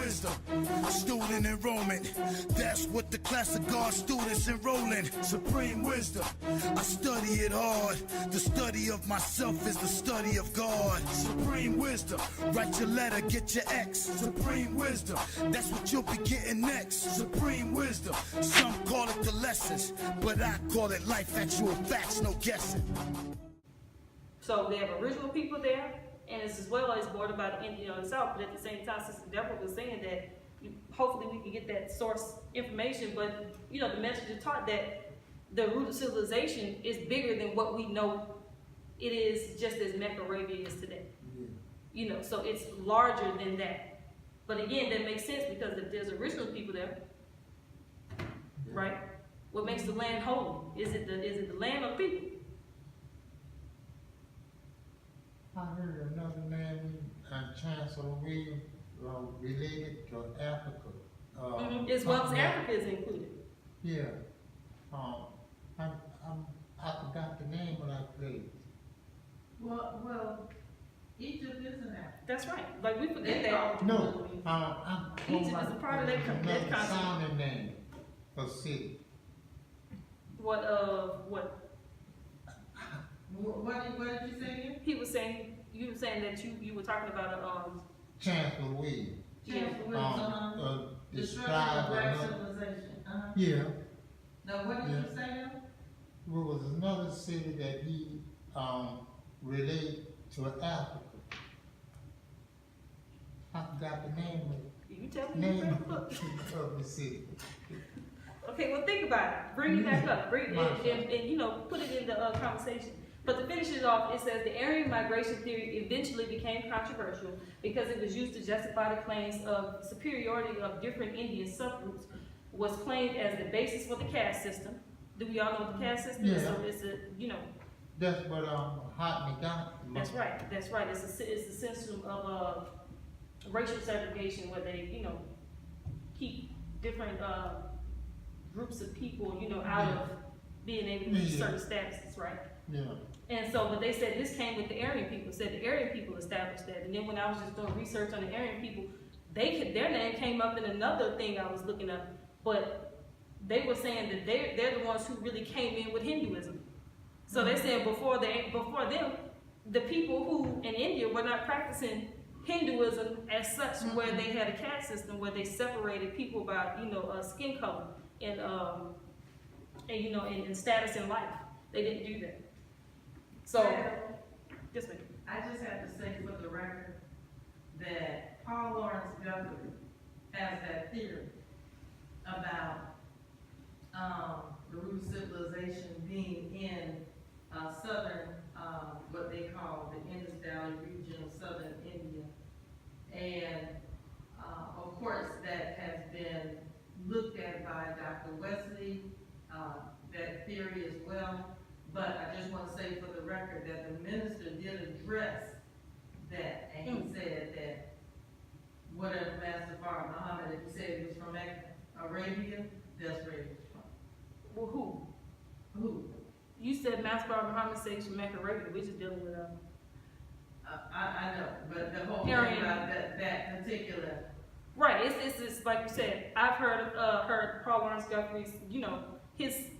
wisdom. Student enrollment, that's what the class of God students enrolling. Supreme wisdom, I study it hard. The study of myself is the study of God. Supreme wisdom, write your letter, get your X. Supreme wisdom, that's what you'll be getting next. Supreme wisdom, some call it the lessons, but I call it life, actual facts, no guessing. So they have original people there, and it's as well as bordered by the Indian on the south. But at the same time, Sister Deborah was saying that hopefully we can get that source information. But you know, the message is taught that the root of civilization is bigger than what we know it is, just as Mecca Arabia is today. Yeah. You know, so it's larger than that. But again, that makes sense because if there's original people there, yeah. Right? What makes the land holy? Is it the land or the people? I heard another name, Chancellor William, related to Africa. As well as Africa is included. Yeah. I forgot the name of that place. Well, Egypt is an Africa. That's right. Like we forget that. No, Egypt is a part of that continent. Sounding name for city. What did you say again? He was saying, you were saying that you were talking about Chancellor William. Chancellor William, the structure of black civilization. Yeah. Now what did you say now? There was another city that he related to Africa. I forgot the name of it. You tell me. Of the city. Okay, well think about it. Bring it back up. Bring it and you know, put it in the conversation. But to finish it off, it says the Aryan migration theory eventually became controversial because it was used to justify the claims of superiority of different Indian subgroups, was claimed as the basis for the caste system. Do we all know what the caste system is? Yeah. So it's a, you know. That's what Hotman got. That's right. That's right. It's a system of racial segregation where they, you know, keep different groups of people, you know, out of being able to reach certain statuses, right? Yeah. And so, but they said this came with the Aryan people. Said the Aryan people established that. And then when I was just doing research on the Aryan people, their name came up in another thing I was looking up. But they were saying that they're the ones who really came in with Hinduism. So they're saying before them, the people who in India were not practicing Hinduism as such, where they had a caste system where they separated people by, you know, skin color and you know, and status in life. They didn't do that. So, yes, ma'am. I just have to say for the record that Paul Lawrence Guthrie has that theory about the root of civilization being in southern, what they call the Indus Valley region of southern India. And of course that has been looked at by Dr. Wesley, that theory as well. But I just want to say for the record that the minister did address that, and he said that whatever Master Farah Muhammad, if he said it was from Arabia, that's where it was from. Well, who? Who? You said Master Muhammad says from Mecca Arabia. We're just dealing with I know, but the whole thing about that particular. Right. It's like you said. I've heard Paul Lawrence Guthrie's, you know, his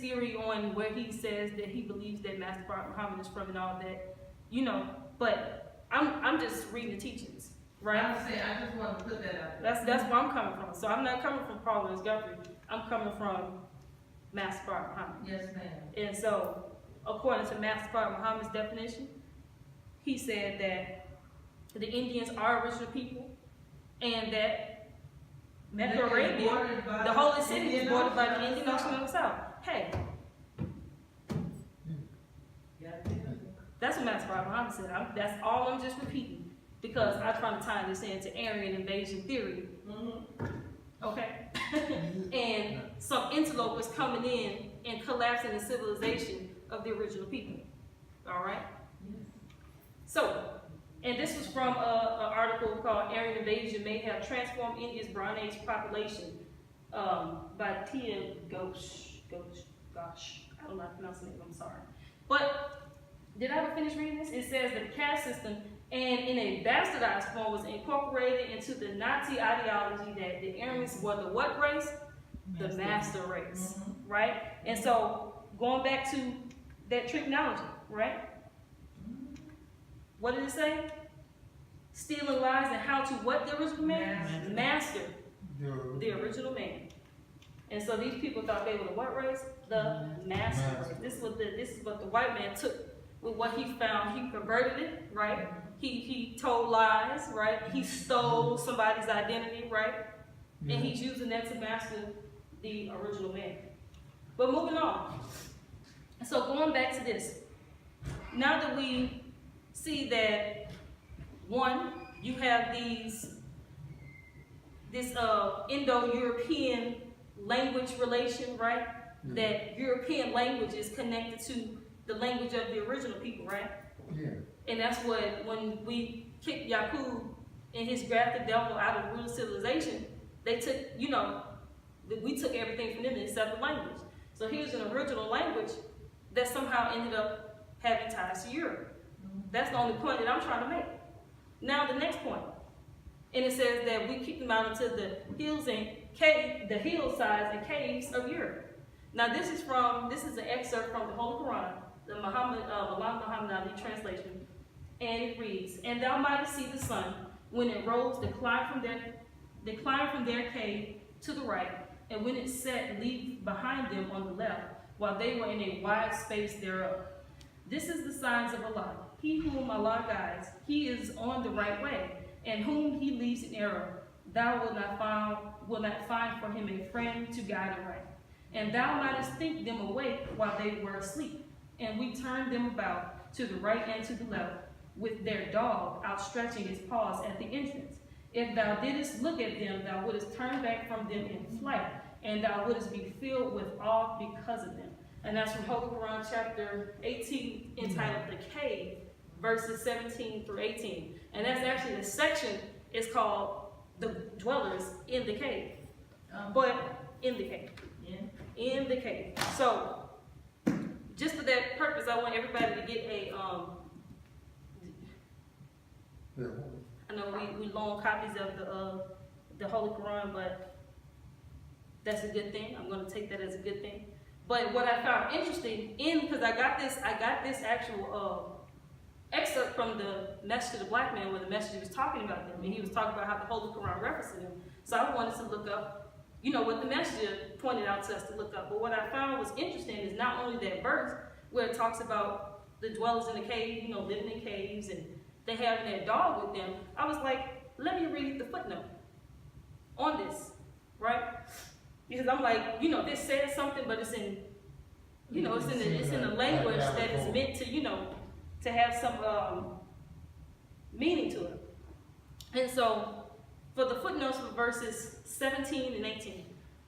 theory on where he says that he believes that Master Prophet Muhammad is from and all that, you know. But I'm just reading the teachings, right? I'm saying I just want to put that out there. That's where I'm coming from. So I'm not coming from Paul Lawrence Guthrie. I'm coming from Master Prophet Muhammad. Yes, ma'am. And so, according to Master Prophet Muhammad's definition, he said that the Indians are original people, and that Mecca Arabia, the holy city, is bordered by the Indian Ocean on the south. Hey, that's what Master Prophet Muhammad said. That's all I'm just repeating because I'm trying to tie this into Aryan invasion theory. Okay? And some interlopers coming in and collapsing the civilization of the original people. All right? So, and this was from an article called Aryan Invasion May Have Transformed India's Bronze Age Population by Tia Gosh. I don't know how to pronounce the name, I'm sorry. But, did I ever finish reading this? It says that the caste system and in a bastardized form was incorporated into the Nazi ideology that the Aryans were the what race? The master race, right? And so, going back to that tricknology, right? What did it say? Stealing lies and how to what the original man? Master the original man. And so these people thought they were the what race? The master race. This is what the white man took with what he found. He perverted it, right? He told lies, right? He stole somebody's identity, right? And he's using that to master the original man. But moving on. So going back to this. Now that we see that, one, you have this Indo-European language relation, right? That European language is connected to the language of the original people, right? Yeah. And that's what, when we kicked Yakub and his grafted devil out of real civilization, they took, we took everything from them except the language. So here's an original language that somehow ended up having ties to Europe. That's the only point that I'm trying to make. Now the next point. And it says that we kicked them out into the hills and the hillsides and caves of Europe. Now this is an excerpt from the Holy Quran, the Muhammad Ali translation. And it reads, "And thou mightest see the sun, when it rose, decline from their cave to the right, and when it set, leave behind them on the left, while they were in a wide space thereof. This is the signs of Allah. He whom Allah guides, he is on the right way, and whom he leaves in error, thou wilt not find for him a friend to guide aright. And thou mightest think them awake while they were asleep, and we turned them about to the right and to the left, with their dog outstretching its paws at the entrance. If thou didst look at them, thou wouldst turn back from them in flight, and thou wouldst be filled with awe because of them." And that's from Holy Quran chapter 18, entitled The Cave, verses 17 through 18. And that's actually the section is called The Dwellers in the Cave. But in the cave. In the cave. So, just for that purpose, I want everybody to get a, I know we loan copies of the Holy Quran, but that's a good thing. I'm going to take that as a good thing. But what I found interesting because I got this actual excerpt from the Message of the Black Man, where the messenger was talking about them, and he was talking about how the Holy Quran references them. So I wanted to look up, what the messenger pointed out to us to look up. But what I found was interesting is not only that verse where it talks about the dwellers in the cave, living in caves, and they having their dog with them. I was like, let me read the footnote on this, right? Because I'm like, this says something, but it's in, it's in a language that is meant to, to have some meaning to it. And so, for the footnotes for verses 17 and 18,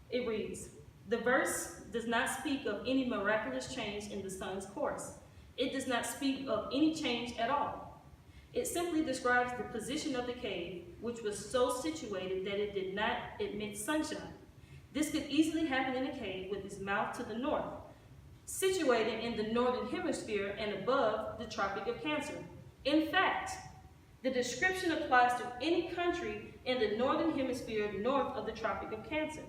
it reads, "The verse does not speak of any miraculous change in the sun's course. It does not speak of any change at all. It simply describes the position of the cave, which was so situated that it did not admit sunshine. This could easily happen in a cave with its mouth to the north, situated in the northern hemisphere and above the Tropic of Cancer. In fact, the description applies to any country in the northern hemisphere north of the Tropic of Cancer.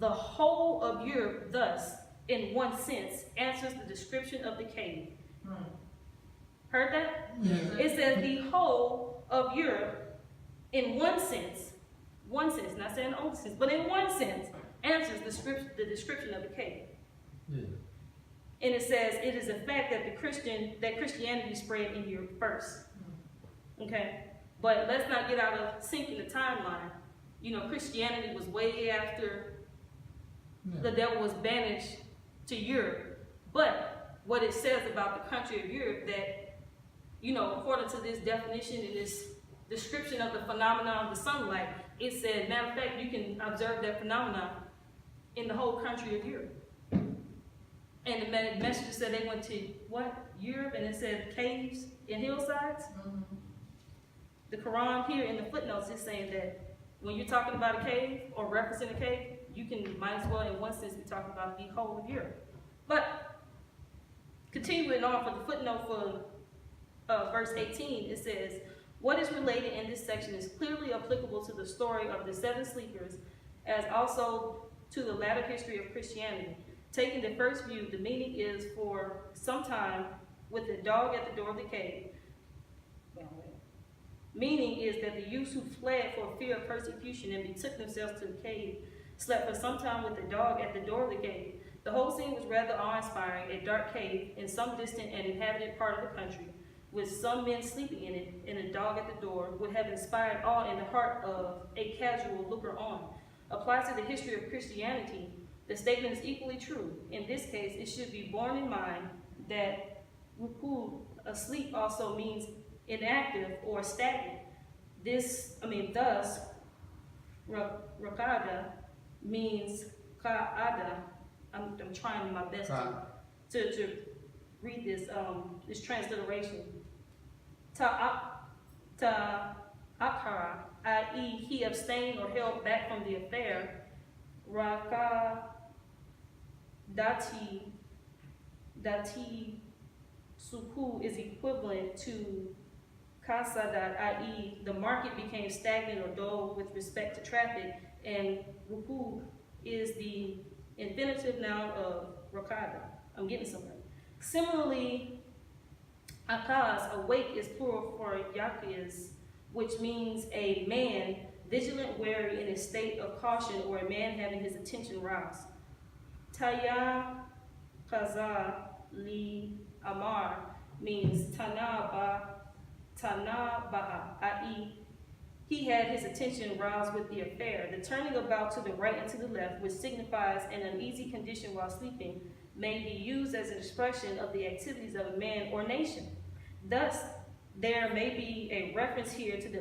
The whole of Europe, thus, in one sense, answers the description of the cave." Heard that? Yeah. It says the whole of Europe, in one sense, not saying the only sense, but in one sense, answers the description of the cave. Yeah. And it says it is a fact that Christianity spread in Europe first. Okay? But let's not get out of sync in the timeline. Christianity was way after the devil was banished to Europe. But what it says about the country of Europe that, according to this definition and this description of the phenomenon of the sunlight, it said, matter of fact, you can observe that phenomenon in the whole country of Europe. And the messenger said they went to, Europe, and it said caves and hillsides. The Quran here in the footnotes is saying that when you're talking about a cave or referencing a cave, you can might as well in one sense be talking about the whole of Europe. But continuing on for the footnote for verse 18, it says, What is related in this section is clearly applicable to the story of the 7 sleepers, as also to the latter history of Christianity. Taking the first view, the meaning is for some time with the dog at the door of the cave. Meaning is that the youths who fled for fear of persecution and betook themselves to the cave slept for some time with the dog at the door of the cave. The whole scene was rather awe-inspiring, a dark cave in some distant and inhabited part of the country, with some men sleeping in it, and a dog at the door would have inspired awe in the heart of a casual looker-on. Applied to the history of Christianity, the statement is equally true. In this case, it should be borne in mind that ruku, asleep, also means inactive or stagnant. Thus, rakada means ka'ada. I'm trying my best to read this transliteration. Ta'akara, i.e. he abstained or held back from the affair. Raka dati suku is equivalent to kasadat, i.e. the market became stagnant or dull with respect to traffic, and ruku is the infinitive noun of rakada. I'm getting somewhere. Similarly, akaz, awake, is plural for yakiz, which means a man vigilant, wary, in a state of caution, or a man having his attention roused. Taya kaza li amar means tanabaha, i.e. he had his attention roused with the affair. The turning about to the right and to the left, which signifies an uneasy condition while sleeping, may be used as an expression of the activities of a man or nation. Thus, there may be a reference here to the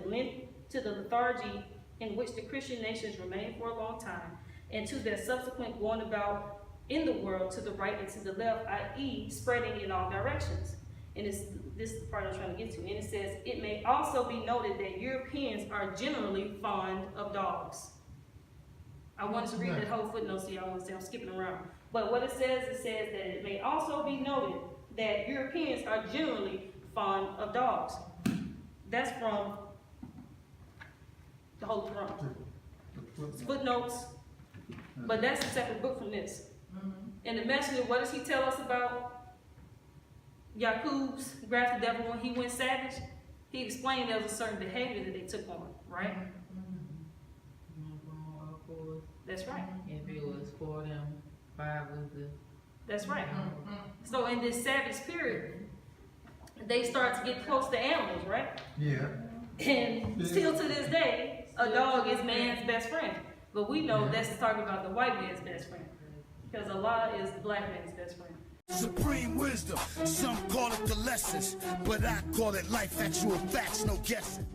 lethargy in which the Christian nations remained for a long time, and to their subsequent going about in the world to the right and to the left, i.e. spreading in all directions. And this is the part I'm trying to get to. And it says, it may also be noted that Europeans are generally fond of dogs. I wanted to read that whole footnote so y'all won't say I'm skipping around. But what it says that it may also be noted that Europeans are generally fond of dogs. That's from the Holy Quran. It's footnotes, but that's a separate book from this. And the messenger, what does he tell us about Yaqub's graphic devil when he went savage? He explained there was a certain behavior that they took on, right? That's right. If it was 4 of them, 5 was the... That's right. So in this savage period, they start to get close to animals, right? Yeah. And still to this day, a dog is man's best friend. But we know that's talking about the white man's best friend. Because Allah is the black man's best friend. Supreme wisdom, some call it the lessons, but I call it life, actual facts, no guessing.